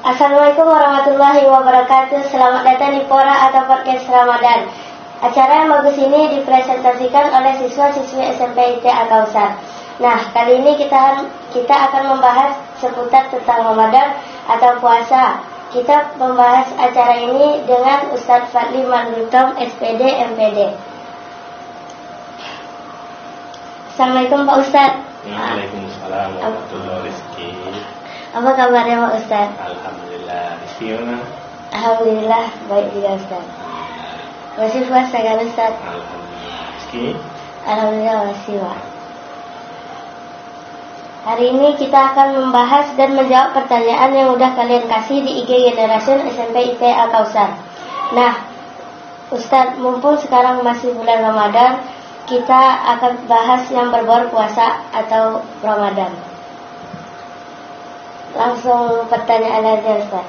Assalamualaikum warahmatullahi wabarakatuh. Selamat datang di Pora atau Podcast Ramadan. Acara yang bagus ini dipresentasikan oleh siswa-siswi SMP IT Al-Kausar. Nah, kali ini kita akan membahas seputar tentang Ramadan atau puasa. Kita membahas acara ini dengan Ustadz Fadli Mardutom, SPD, MPD. Assalamualaikum Pak Ustadz. Waalaikumsalam warahmatullahi wabarakatuh. Apa kabarnya Pak Ustadz? Alhamdulillah. Rizky mana? Alhamdulillah baik juga Ustadz. Masih puasa kan Ustadz? Alhamdulillah. Rizky? Alhamdulillah masih Pak. Hari ini kita akan membahas dan menjawab pertanyaan yang udah kalian kasih di IG Generation SMP IT Al-Kausar. Nah, Ustadz, mumpung sekarang masih bulan Ramadan, kita akan bahas yang berbau puasa atau Ramadan. Langsung pertanyaan aja Ustaz.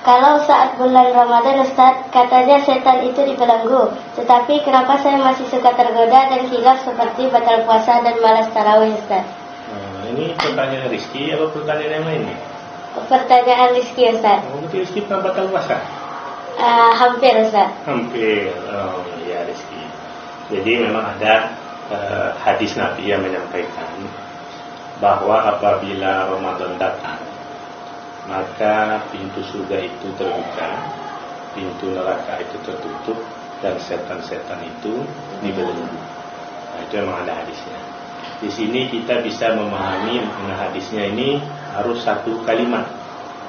Kalau saat bulan Ramadan Ustaz, katanya setan itu dibelenggu, tetapi kenapa saya masih suka tergoda dan hilaf seperti batal puasa dan malas tarawih Ustaz? Ini pertanyaan Rizky atau pertanyaan yang lain nih? Pertanyaan Rizky Ustaz. Berarti Rizky pernah batal puasa? Hampir Ustaz. Hampir. Oh ya Rizky. Jadi memang ada hadis Nabi yang menyampaikan bahwa apabila Ramadan datang, maka pintu surga itu terbuka, pintu neraka itu tertutup, dan setan-setan itu dibelenggu. Nah, itu memang ada hadisnya. Di sini kita bisa memahami mengenai hadisnya ini harus satu kalimat.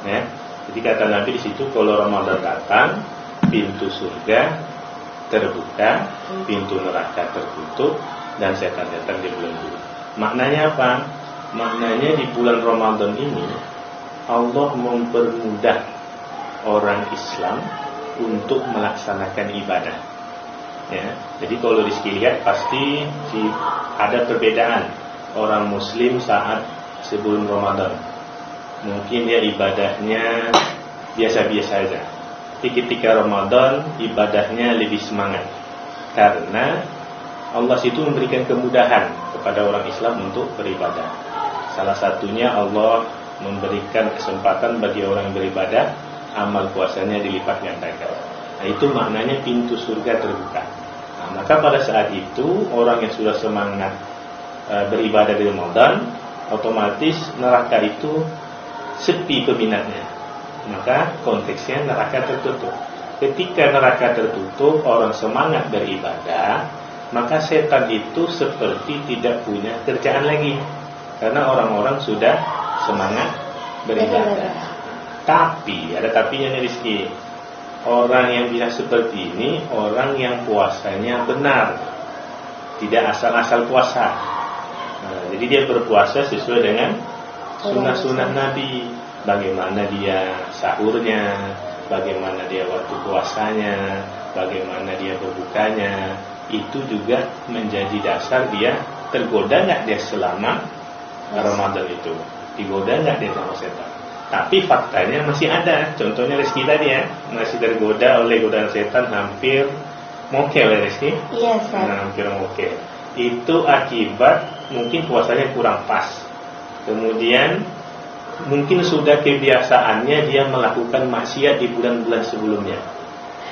Ya. Jadi kata Nabi di situ, kalau Ramadan datang, pintu surga terbuka, pintu neraka tertutup, dan setan-setan dibelenggu. Maknanya apa? Maknanya di bulan Ramadan ini Allah mempermudah orang Islam untuk melaksanakan ibadah. Ya, jadi kalau Rizky lihat pasti ada perbedaan orang Muslim saat sebelum Ramadan. Mungkin dia ibadahnya biasa-biasa saja. Tapi ketika Ramadan ibadahnya lebih semangat karena Allah itu memberikan kemudahan kepada orang Islam untuk beribadah. Salah satunya Allah memberikan kesempatan bagi orang yang beribadah, amal puasanya dilipat gandakan. Nah, itu maknanya pintu surga terbuka. Nah, maka pada saat itu orang yang sudah semangat beribadah di Ramadan, otomatis neraka itu sepi peminatnya. Maka konteksnya neraka tertutup. Ketika neraka tertutup, orang semangat beribadah, maka setan itu seperti tidak punya kerjaan lagi. Karena orang-orang sudah semangat beribadah. Tapi, ada tapinya nih Rizky. Orang yang bisa seperti ini, orang yang puasanya benar, tidak asal-asal puasa. Nah, jadi dia berpuasa sesuai dengan sunnah-sunnah Nabi. Bagaimana dia sahurnya, bagaimana dia waktu puasanya, bagaimana dia berbukanya. Itu juga menjadi dasar dia tergoda nggak dia selama Ramadan itu, digoda nggak dia sama setan. Tapi faktanya masih ada. Contohnya Rizky tadi ya, masih tergoda oleh godaan setan, hampir mokel ya Rizky. Iya Ustaz. Hampir mokel. Itu akibat mungkin puasanya kurang pas. Kemudian mungkin sudah kebiasaannya dia melakukan maksiat di bulan-bulan sebelumnya.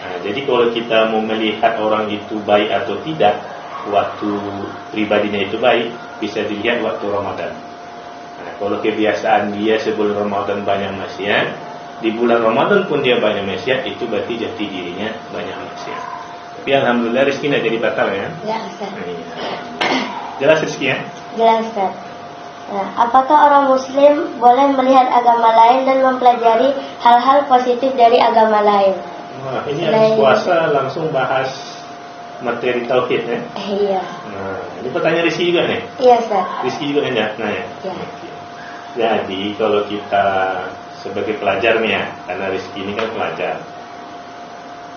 Nah, jadi kalau kita mau melihat orang itu baik atau tidak, waktu pribadinya itu baik, bisa dilihat waktu Ramadan. Nah, kalau kebiasaan dia sebelum Ramadan banyak maksiat, di bulan Ramadan pun dia banyak maksiat, itu berarti jati dirinya banyak maksiat. Tapi alhamdulillah Rizky tidak jadi batal ya. Ya Ustaz. Nah, iya. Jelas Rizky ya? Jelas Ustaz. Nah, apakah orang Muslim boleh melihat agama lain dan mempelajari hal-hal positif dari agama lain? Wah, ini habis puasa langsung bahas materi tauhid ya. Iya. Nah, ini pertanyaan Rizky juga nih. Iya Ustaz. Rizky juga nanya. Iya. Jadi kalau kita sebagai pelajar nih ya, karena Rizky ini kan pelajar,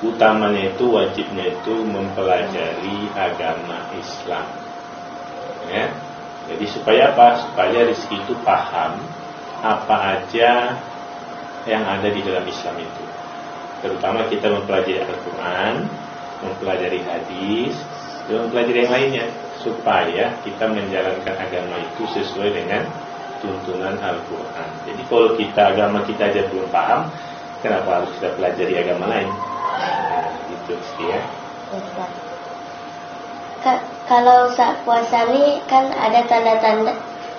utamanya itu wajibnya itu mempelajari agama Islam. Ya. Jadi supaya apa? Supaya Rizky itu paham apa aja yang ada di dalam Islam itu. Terutama kita mempelajari Al-Quran, mempelajari hadis, dan mempelajari yang lainnya, supaya kita menjalankan agama itu sesuai dengan tuntunan Al-Quran. Jadi kalau agama kita aja belum paham, kenapa harus kita pelajari agama lain? Nah, gitu sih ya. Ustaz. Kalau saat puasa nih kan ada tanda-tanda.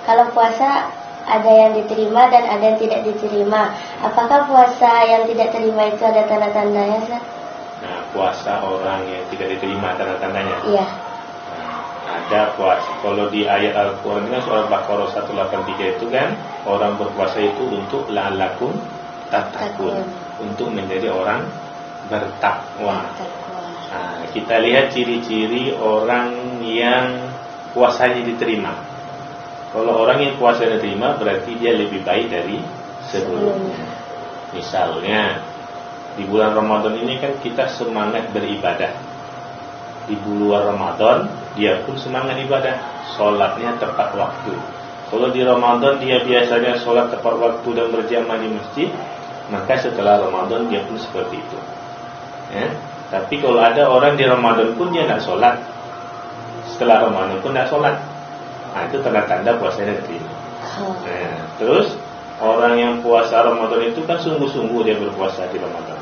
Kalau puasa ada yang diterima dan ada yang tidak diterima. Apakah puasa yang tidak terima itu ada tanda-tandanya, Ustaz? Nah, puasa orang yang tidak diterima tanda-tandanya. Iya. Nah, ada puasa. Kalau di ayat Al-Quran kan surah Baqarah 183 itu kan orang berpuasa itu untuk la'allakum tattaqun, untuk menjadi orang bertakwa. Nah, kita lihat ciri-ciri orang yang puasanya diterima. Kalau orang yang puasanya diterima berarti dia lebih baik dari sebelumnya. Misalnya di bulan Ramadan ini kan kita semangat beribadah. Di bulan Ramadan dia pun semangat ibadah, sholatnya tepat waktu. Kalau di Ramadan dia biasanya sholat tepat waktu dan berjamaah di masjid, maka setelah Ramadan dia pun seperti itu. Ya. Tapi kalau ada orang di Ramadan pun dia tidak sholat, setelah Ramadan pun tidak sholat, nah itu tanda-tanda puasanya diterima. Nah, terus orang yang puasa Ramadan itu kan sungguh-sungguh dia berpuasa di Ramadan.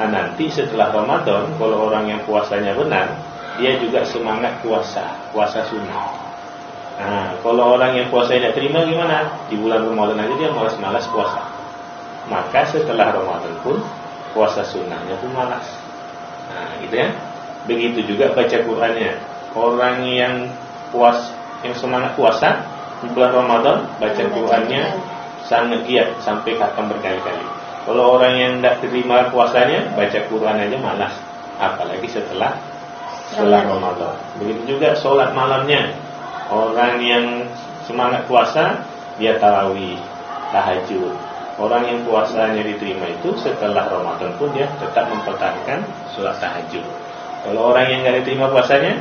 Nah nanti setelah Ramadan, kalau orang yang puasanya benar, dia juga semangat puasa sunnah. Nah kalau orang yang puasanya tidak terima gimana? Di bulan Ramadan aja dia malas-malas puasa, maka setelah Ramadan pun puasa sunnahnya pun malas. Nah, gitu ya. Begitu juga baca Qur'annya. Orang yang semangat puasa di bulan Ramadan, baca Qur'annya sangat giat sampai khatam berkali-kali. Kalau orang yang tidak terima puasanya, baca Qur'an aja malas, apalagi setelah Ramadan. Begitu juga sholat malamnya. Orang yang semangat puasa, dia tarawih, tahajud. Orang yang puasanya diterima itu setelah Ramadan pun dia tetap mempertahankan sholat tahajud. Kalau orang yang tidak diterima puasanya,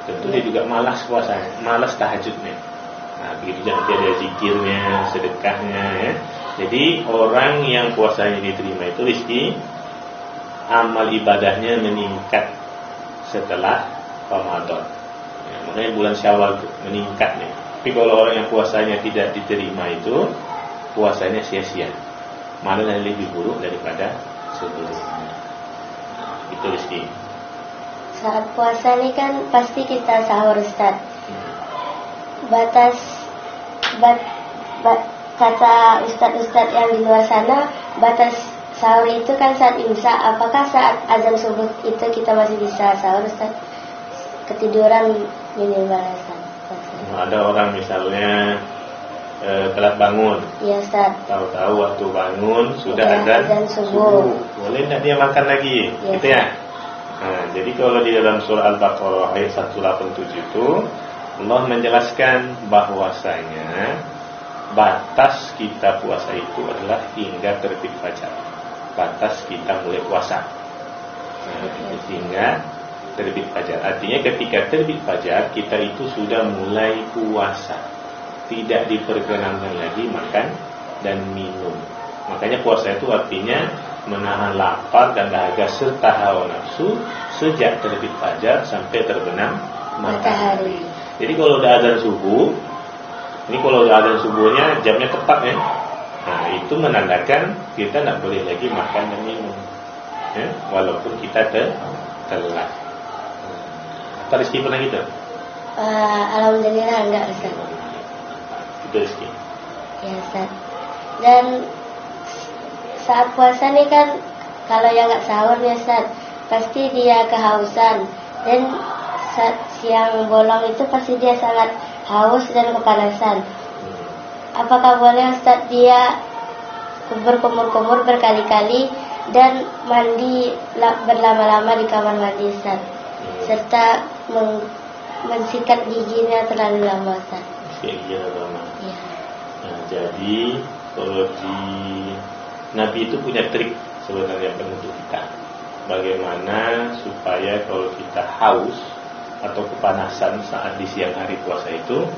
tentu dia juga malas puasanya, malas tahajudnya. Nah, begitu nanti ada zikirnya, sedekahnya ya. Jadi orang yang puasanya diterima itu rizki, amal ibadahnya meningkat setelah Ramadan. Ya, makanya bulan Syawal itu meningkat nih. Tapi kalau orang yang puasanya tidak diterima itu, puasanya sia-sia, malah lebih buruk daripada sebelumnya. Itu rizki. Saat puasa ini kan pasti kita sahur, Ustaz. Kata Ustaz-Ustaz yang di luar sana, batas sahur itu kan saat imsak. Apakah saat azan subuh itu kita masih bisa sahur, Ustaz? Ketiduran minimal, Ustaz. Ada orang misalnya telat bangun. Iya, Ustaz. Tahu-tahu waktu bangun sudah azan subuh. Boleh tidak dia makan lagi? Ya, gitu ya. Nah, jadi kalau di dalam surah Al-Baqarah ayat 187 itu Allah menjelaskan bahwasanya batas kita puasa itu adalah hingga terbit fajar. Batas kita mulai puasa. Nah, hingga terbit fajar. Artinya ketika terbit fajar kita itu sudah mulai puasa. Tidak diperkenankan lagi makan dan minum. Makanya puasa itu artinya menahan lapar dan dahaga serta hawa nafsu sejak terbit fajar sampai terbenam matahari. Jadi kalau udah azan subuh, ini kalau udah azan subuhnya jamnya tepat ya. Nah itu menandakan kita tidak boleh lagi makan dan minum ya, walaupun kita telat. Apa Rizky pernah gitu? Alhamdulillah enggak, Ustaz. Itu Rizky. Ya, Ustaz. Dan saat puasa nih kan kalau yang nggak sahur ya, Ustaz, pasti dia kehausan. Dan saat siang bolong itu pasti dia sangat haus dan kepanasan. Apakah boleh, Ustaz, dia berkumur-kumur berkali-kali dan mandi berlama-lama di kamar mandi, Ustaz, serta mensikat giginya terlalu lama, Ustaz? Iya, lama. Ya. Nah, jadi kalau di Nabi itu punya trik sebenarnya untuk kita, bagaimana supaya kalau kita haus atau kepanasan saat di siang hari puasa itu,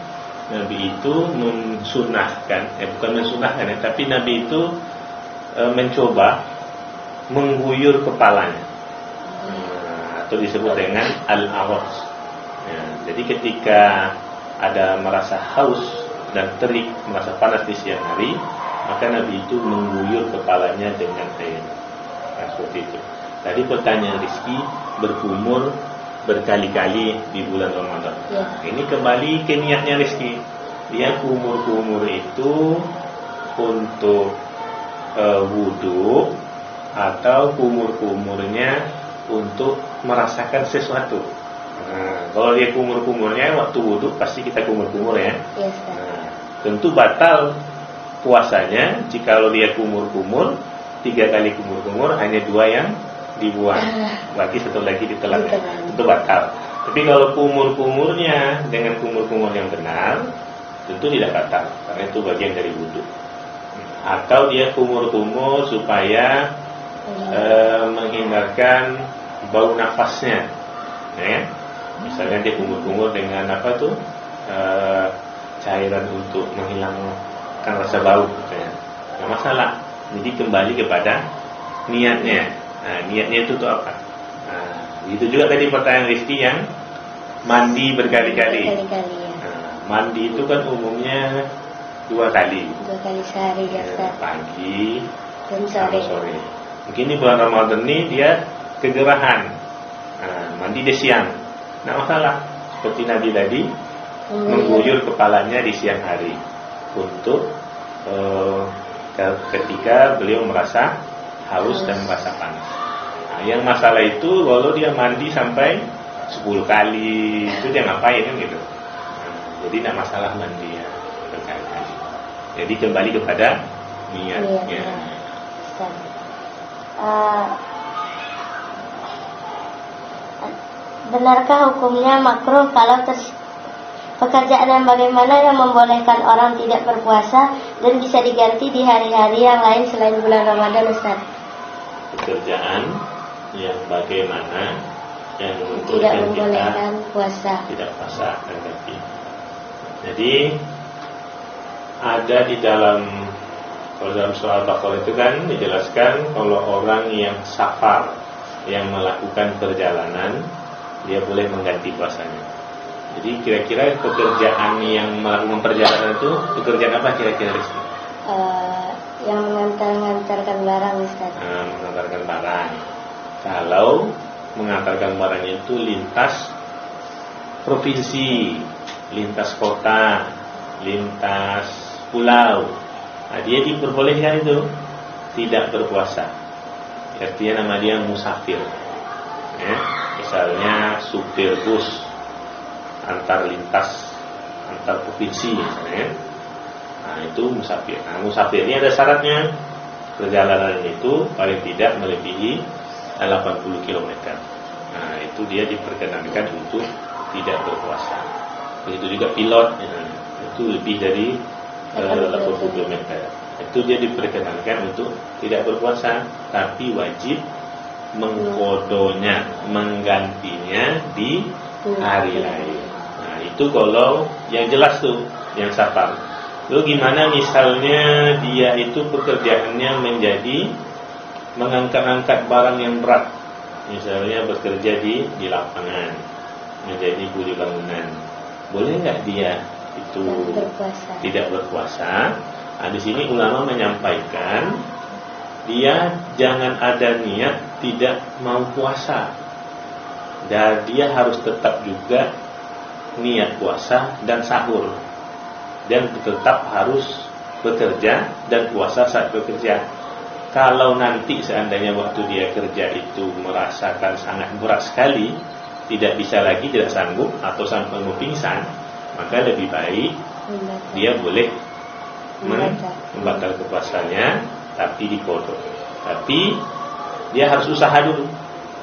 Nabi itu mensunahkan, bukan mensunahkan ya, tapi Nabi itu mencoba mengguyur kepalanya, atau disebut dengan al-aras. Ya, jadi ketika ada merasa haus dan terik, merasa panas di siang hari, maka Nabi itu mengguyur kepalanya dengan air. Nah, seperti itu. Tadi pertanyaan Rizky, berkumur berkali-kali di bulan Ramadan. Ya. Ini kembali ke niatnya Rizky. Dia kumur-kumur itu untuk wudhu, atau kumur-kumurnya untuk merasakan sesuatu. Nah, kalau dia kumur-kumurnya waktu wudhu, pasti kita kumur-kumur ya. Iya, Ustaz. Nah, tentu batal puasanya jikalau dia kumur-kumur, 3 kali kumur-kumur, hanya 2 yang dibuang, berarti satu lagi ditelan, itu batal. Tapi kalau kumur-kumurnya dengan kumur-kumur yang benar, tentu tidak batal, karena itu bagian dari wudhu. Atau dia kumur-kumur supaya menghindarkan bau nafasnya, ya. Misalnya dia kumur-kumur dengan apa tuh, cairan untuk menghilangkan rasa bau, ya. Nggak masalah. Jadi kembali kepada niatnya. Nah, niatnya itu tuh apa? Nah, itu juga tadi pertanyaan Rizky yang mandi berkali-kali. Berkali-kali, ya. Nah, mandi itu kan umumnya 2 kali. 2 kali sehari, ya, Ustaz. Pagi Dan sama sore. sore. Mungkin di bulan Ramadan ini dia kegerahan. Nah, mandi di siang. Nah, masalah. Seperti Nabi tadi mengguyur kepalanya di siang hari untuk ketika beliau merasa haus dan merasa panas. Nah, yang masalah itu kalau dia mandi sampai 10 kali, itu dia ngapain kan gitu. Nah, jadi tidak masalah mandi ya berkali-kali. Jadi kembali kepada niatnya. Benarkah hukumnya makruh kalau pekerjaan yang bagaimana yang membolehkan orang tidak berpuasa dan bisa diganti di hari-hari yang lain selain bulan Ramadan, Ustaz? Pekerjaan yang bagaimana yang tidak membolehkan puasa, tidak puasa dan ganti. Jadi ada di dalam, kalau dalam surah Al-Baqarah itu kan dijelaskan kalau orang yang safar, yang melakukan perjalanan, dia boleh mengganti puasanya. Jadi kira-kira pekerjaan yang melakukan perjalanan itu pekerjaan apa kira-kira Rizky? Yang mengantarkan barang, Ustaz. Mengantarkan barang. Kalau mengantarkan barangnya itu lintas provinsi, lintas kota, lintas pulau, nah, dia diperbolehkan itu tidak berpuasa. Artinya nama dia musafir. Ya, misalnya supir bus antar lintas, antar provinsi misalnya. Nah, itu musafir. Nah, musafir ini ada syaratnya. Perjalanan itu paling tidak melebihi 80 km. Nah, itu dia diperkenankan untuk tidak berpuasa. Begitu juga pilot, ya, itu lebih dari 80 km. Itu dia diperkenankan untuk tidak berpuasa, tapi wajib mengkodonya, menggantinya di hari lain. Nah, itu kalau yang jelas tuh, yang safar. Lalu gimana misalnya dia itu pekerjaannya menjadi mengangkat-angkat barang yang berat, misalnya bekerja di lapangan, menjadi kuli bangunan, boleh nggak dia itu tidak berpuasa? Nah, di sini ulama menyampaikan dia jangan ada niat tidak mau puasa, dan dia harus tetap juga niat puasa dan sahur, dan tetap harus bekerja dan puasa saat bekerja. Kalau nanti seandainya waktu dia kerja itu merasakan sangat berat sekali, tidak bisa lagi, tidak sanggup, atau sampai mau pingsan, maka lebih baik dia boleh membatalkan puasanya, tapi dikodok. Tapi dia harus usaha dulu.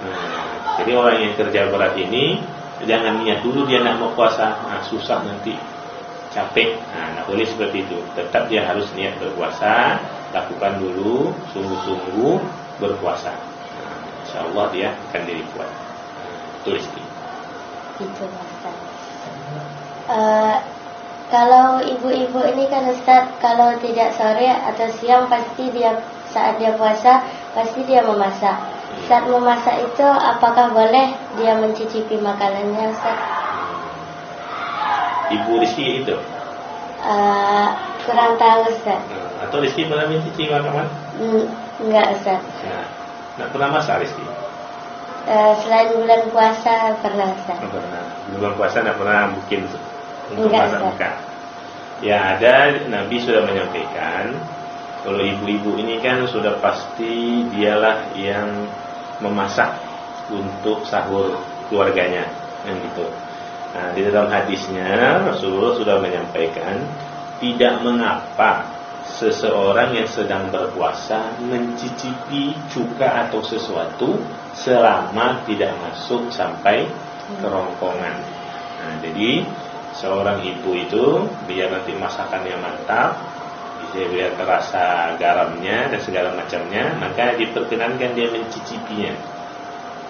Nah, jadi orang yang kerja berat ini jangan niat dulu dia nak mau puasa, nah, susah nanti, capek. Nah, nggak boleh seperti itu. Tetap dia harus niat berpuasa, lakukan dulu sungguh-sungguh berpuasa. Nah, insya Allah dia akan jadi kuat. Tulis ini. Itu Ustaz. Kalau ibu-ibu ini kan Ustaz, kalau tidak sore atau siang pasti dia saat dia puasa pasti dia memasak. Saat memasak itu apakah boleh dia mencicipi makanannya, Ustaz? Ibu Rizky itu Kurang tahu Ustaz. Atau Rizky pernah mencicipi makanan? Enggak Ustaz. Nah, nggak pernah masak Rizky? Selain bulan puasa pernah Ustaz. Nggak pernah. Bulan puasa nggak pernah bikin untuk Enggak, masak Ustaz. buka. Ya ada, Nabi sudah menyampaikan kalau ibu-ibu ini kan sudah pasti dialah yang memasak untuk sahur keluarganya, kan gitu. Nah, di dalam hadisnya Rasulullah sudah menyampaikan tidak mengapa seseorang yang sedang berpuasa mencicipi cuka atau sesuatu selama tidak masuk sampai kerongkongan. Nah, jadi seorang ibu itu biar nanti masakannya mantap, biar terasa garamnya dan segala macamnya, maka diperkenankan dia mencicipinya.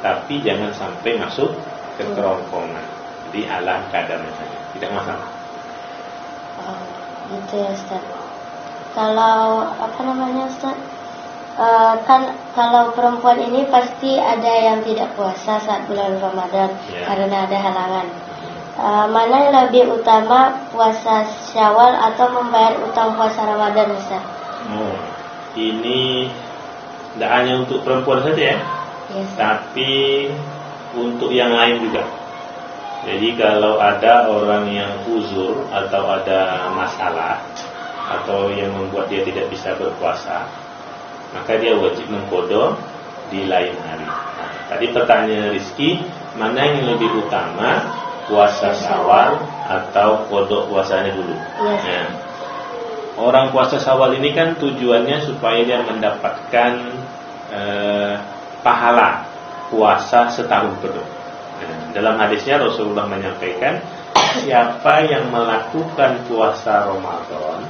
Tapi jangan sampai masuk ke kerongkongan. Jadi ala kadarnya saja, tidak masalah. Oh, gitu ya Ustaz. Kalau Ustaz? Kan kalau perempuan ini pasti ada yang tidak puasa saat bulan Ramadan karena ada halangan. Mana yang lebih utama, puasa Syawal atau membayar utang puasa Ramadan Ustaz? Ini tidak hanya untuk perempuan saja ya, tapi untuk yang lain juga. Jadi kalau ada orang yang uzur atau ada masalah atau yang membuat dia tidak bisa berpuasa, maka dia wajib mengqadha di lain hari. Nah, tadi pertanyaan Rizky, mana yang lebih utama, puasa Syawal atau qadha puasanya dulu? Ya. Orang puasa Syawal ini kan tujuannya supaya dia mendapatkan pahala puasa setahun penuh. Dalam hadisnya Rasulullah menyampaikan, siapa yang melakukan puasa Ramadan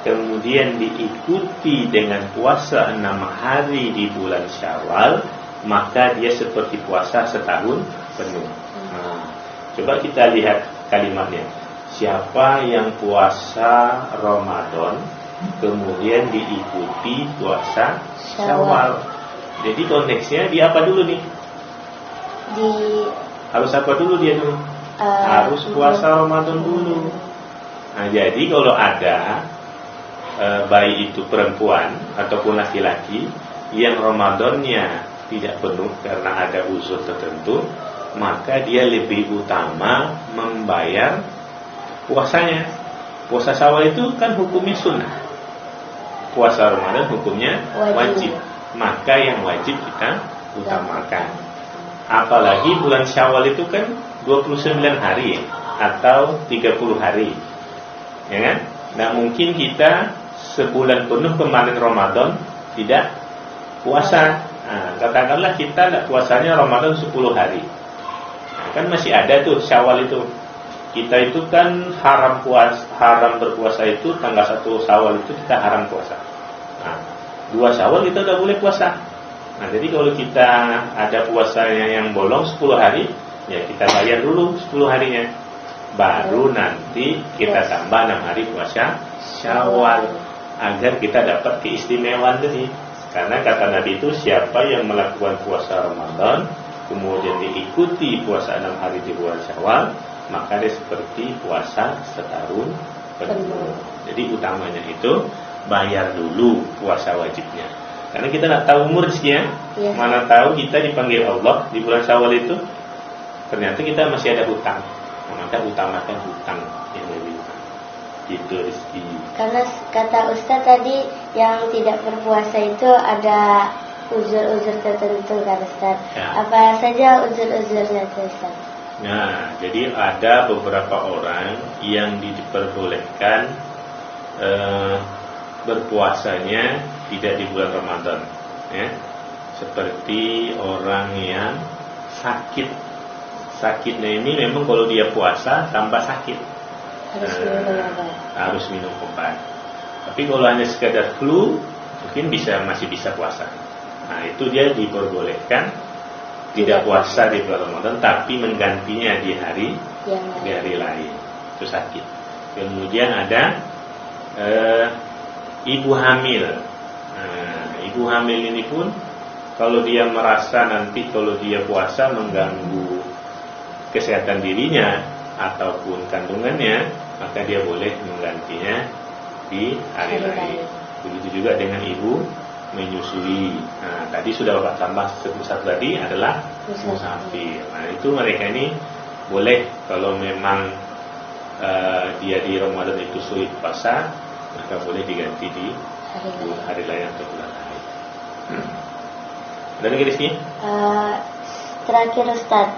kemudian diikuti dengan puasa 6 hari di bulan Syawal, maka dia seperti puasa setahun penuh. Nah, coba kita lihat kalimatnya. Siapa yang puasa Ramadan kemudian diikuti puasa Syawal. Jadi konteksnya dia apa dulu nih? Harus apa dulu dia dulu? Harus puasa Ramadan dulu. Nah, jadi kalau ada baik itu perempuan ataupun laki-laki yang Ramadannya tidak penuh karena ada uzur tertentu, maka dia lebih utama membayar puasanya. Puasa Syawal itu kan hukumnya sunnah, puasa Ramadan hukumnya wajib. Maka yang wajib kita utamakan. Apalagi bulan Syawal itu kan 29 hari atau 30 hari, ya kan? Nah, mungkin kita sebulan penuh kemarin Ramadan tidak puasa. Nah, katakanlah kita tidak puasanya Ramadan 10 hari. Nah, kan masih ada tuh Syawal itu. Kita itu kan haram berpuasa itu tanggal 1 Syawal itu kita haram puasa. Nah, 2 Syawal kita udah boleh puasa. Nah, jadi kalau kita ada puasanya yang bolong 10 hari, ya kita bayar dulu 10 harinya. Baru nanti kita tambah 6 hari puasa Syawal agar kita dapat keistimewaan tadi. Karena kata Nabi itu, siapa yang melakukan puasa Ramadan kemudian diikuti puasa 6 hari di bulan Syawal, maka dia seperti puasa setahun penuh. Jadi utamanya itu bayar dulu puasa wajibnya. Karena kita tidak tahu umur ya. Mana tahu kita dipanggil Allah di bulan Syawal itu, ternyata kita masih ada hutang. Maka utamakan hutang yang lebih gitu rezeki. Karena kata Ustaz tadi yang tidak berpuasa itu ada uzur-uzur tertentu kan Ustaz. Apa saja uzur-uzurnya Ustaz? Nah, jadi ada beberapa orang yang diperbolehkan berpuasanya tidak di bulan Ramadan, ya. Seperti orang yang sakit. Sakitnya ini memang kalau dia puasa tambah sakit, harus minum obat. Tapi kalau hanya sekadar flu, mungkin masih bisa puasa. Nah, itu dia diperbolehkan tidak puasa di bulan Ramadan, tapi menggantinya di hari lain. Itu sakit. Kemudian ada ibu hamil. Nah, ibu hamil ini pun kalau dia merasa nanti kalau dia puasa mengganggu kesehatan dirinya ataupun kandungannya, maka dia boleh menggantinya di hari lain. Begitu juga dengan ibu menyusui. Nah, tadi sudah Bapak tambah satu tadi adalah musafir. Nah, itu mereka ini boleh kalau memang dia di Ramadan itu sulit puasa, maka boleh diganti di hari lain atau bulan lain. Ada lagi Rizky? Terakhir Ustaz,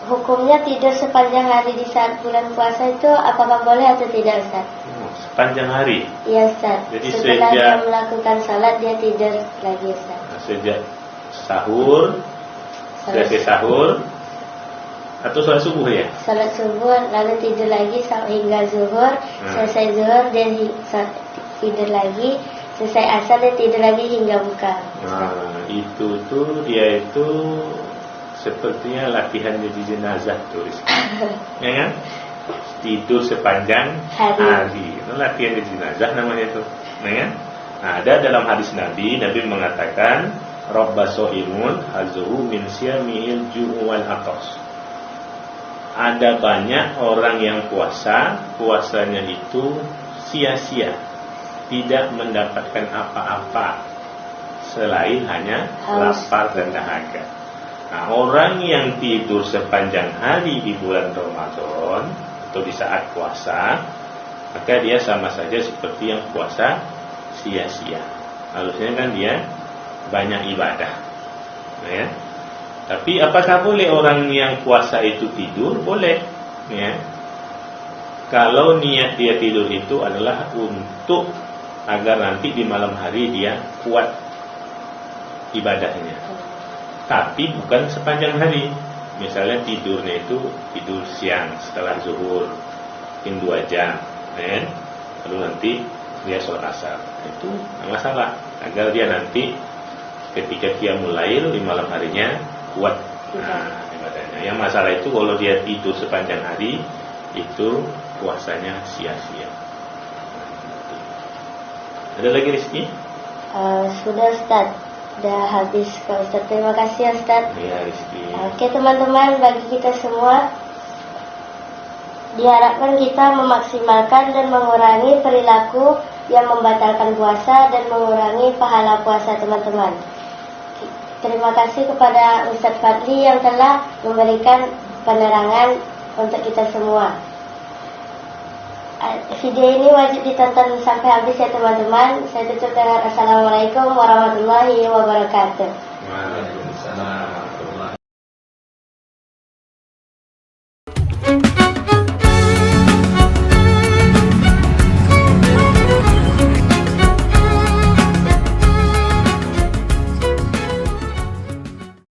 hukumnya tidur sepanjang hari di saat bulan puasa itu apakah boleh atau tidak Ustaz? Sepanjang hari? Iya Ustaz. Jadi setelah dia melakukan salat dia tidur lagi Ustaz. Sejak sahur, selesai sahur atau sholat subuh ya? Sholat subuh lalu tidur lagi hingga zuhur. Selesai zuhur dia tidur lagi. Selesai asar dia tidur lagi hingga buka. Nah, itu tuh dia itu sepertinya latihan jadi jenazah turis. Ya kan? Tidur sepanjang hari. Itu latihan jadi jenazah namanya itu. Ya kan? Nah, ada dalam hadis Nabi mengatakan Rabba so'imun hazuhu min siyamil ju'u wal atos. Ada banyak orang yang puasanya itu sia-sia, tidak mendapatkan apa-apa selain hanya lapar dan dahaga. Nah, orang yang tidur sepanjang hari di bulan Ramadan atau di saat puasa, maka dia sama saja seperti yang puasa sia-sia. Harusnya kan dia banyak ibadah, ya. Tapi apakah boleh orang yang puasa itu tidur? Boleh, ya. Kalau niat dia tidur itu adalah untuk agar nanti di malam hari dia kuat ibadahnya. Tapi bukan sepanjang hari. Misalnya tidurnya itu tidur siang setelah zuhur, mungkin 2 jam, ya. Lalu nanti dia sholat asar. Itu tidak masalah. Agar dia nanti ketika dia mulai di malam harinya kuat ibadahnya. Yang masalah itu kalau dia tidur sepanjang hari itu puasanya sia-sia. Ada lagi Rizky? Sudah Ustaz, sudah habis Pak Ustaz. Terima kasih Ustaz. Ya Rizky. Oke teman-teman, bagi kita semua diharapkan kita memaksimalkan dan mengurangi perilaku yang membatalkan puasa dan mengurangi pahala puasa teman-teman. Terima kasih kepada Ustaz Fadli yang telah memberikan penerangan untuk kita semua. Video ini wajib ditonton sampai habis ya teman-teman. Saya tutup dengan Assalamualaikum warahmatullahi wabarakatuh. Waalaikumsalam.